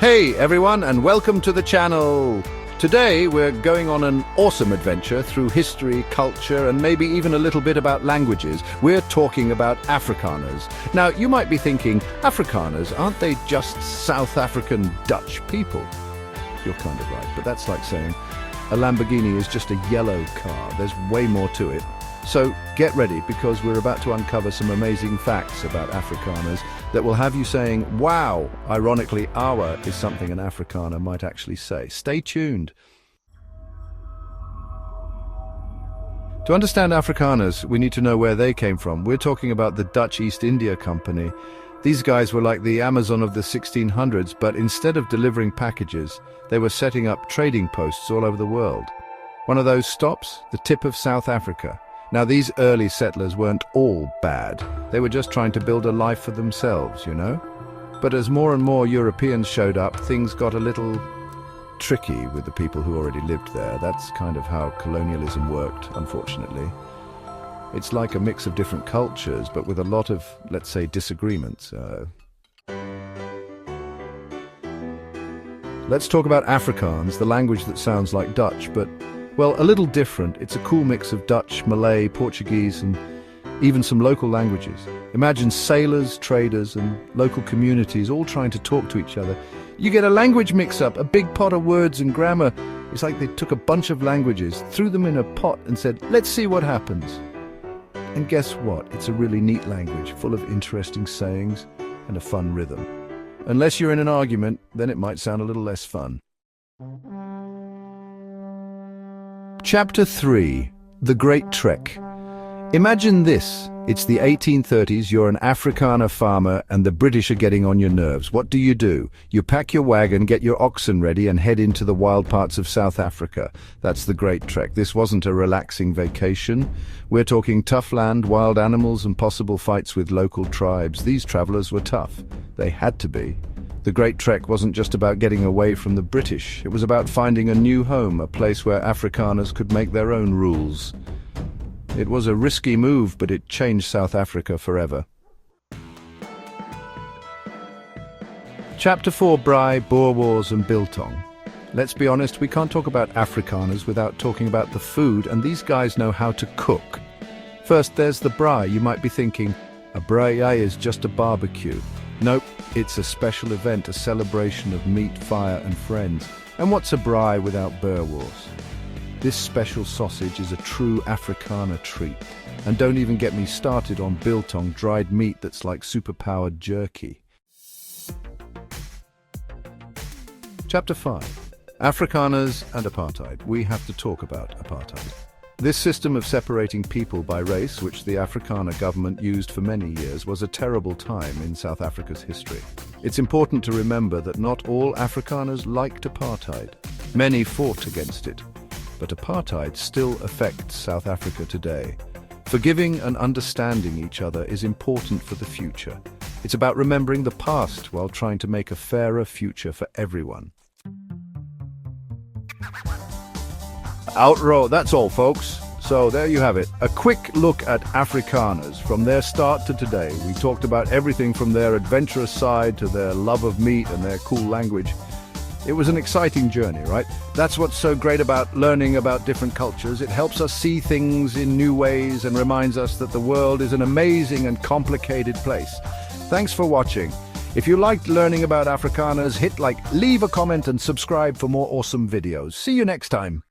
Hey everyone, and welcome to the channel. Today we're going on an awesome adventure through history, culture, and maybe even a little bit about languages. We're talking about Afrikaners. Now you might be thinking, Afrikaners, aren't they just South African Dutch people? You're kind of right, but that's like saying a Lamborghini is just a yellow car. There's way more to it. So get ready, because we're about to uncover some amazing facts about Afrikaners that will have you saying, wow, ironically, awa is something an Afrikaner might actually say. Stay tuned. To understand Afrikaners, we need to know where they came from. We're talking about the Dutch East India Company. These guys were like the Amazon of the 1600s, but instead of delivering packages, they were setting up trading posts all over the world. One of those stops, the tip of South Africa. Now, these early settlers weren't all bad. They were just trying to build a life for themselves, you know? But as more and more Europeans showed up, things got a little tricky with the people who already lived there. That's kind of how colonialism worked, unfortunately. It's like a mix of different cultures, but with a lot of, let's say, disagreements. Let's talk about Afrikaans, the language that sounds like Dutch, but well, a little different. It's a cool mix of Dutch, Malay, Portuguese, and even some local languages. Imagine sailors, traders, and local communities all trying to talk to each other. You get a language mix-up, a big pot of words and grammar. It's like they took a bunch of languages, threw them in a pot and said, let's see what happens. And guess what? It's a really neat language, full of interesting sayings and a fun rhythm. Unless you're in an argument, then it might sound a little less fun. Chapter 3. The Great Trek. Imagine this. It's the 1830s, you're an Afrikaner farmer, and the British are getting on your nerves. What do? You pack your wagon, get your oxen ready, and head into the wild parts of South Africa. That's the Great Trek. This wasn't a relaxing vacation. We're talking tough land, wild animals, and possible fights with local tribes. These travelers were tough. They had to be. The Great Trek wasn't just about getting away from the British. It was about finding a new home, a place where Afrikaners could make their own rules. It was a risky move, but it changed South Africa forever. Chapter 4. Braai, Boer Wars and Biltong. Let's be honest, we can't talk about Afrikaners without talking about the food, and these guys know how to cook. First, there's the braai. You might be thinking, a braai is just a barbecue. Nope, it's a special event, a celebration of meat, fire and friends. And what's a braai without Boer Wars? This special sausage is a true Afrikaner treat. And don't even get me started on biltong, dried meat that's like superpowered jerky. Chapter 5. Afrikaners and apartheid. We have to talk about apartheid. This system of separating people by race, which the Afrikaner government used for many years, was a terrible time in South Africa's history. It's important to remember that not all Afrikaners liked apartheid. Many fought against it. But apartheid still affects South Africa today. Forgiving and understanding each other is important for the future. It's about remembering the past while trying to make a fairer future for everyone. Outrow, that's all folks. So there you have it, a quick look at Afrikaners from their start to today. We talked about everything from their adventurous side to their love of meat and their cool language. It was an exciting journey, right? That's what's so great about learning about different cultures. It helps us see things in new ways and reminds us that the world is an amazing and complicated place. Thanks for watching. If you liked learning about Afrikaners, hit like, leave a comment and subscribe for more awesome videos. See you next time.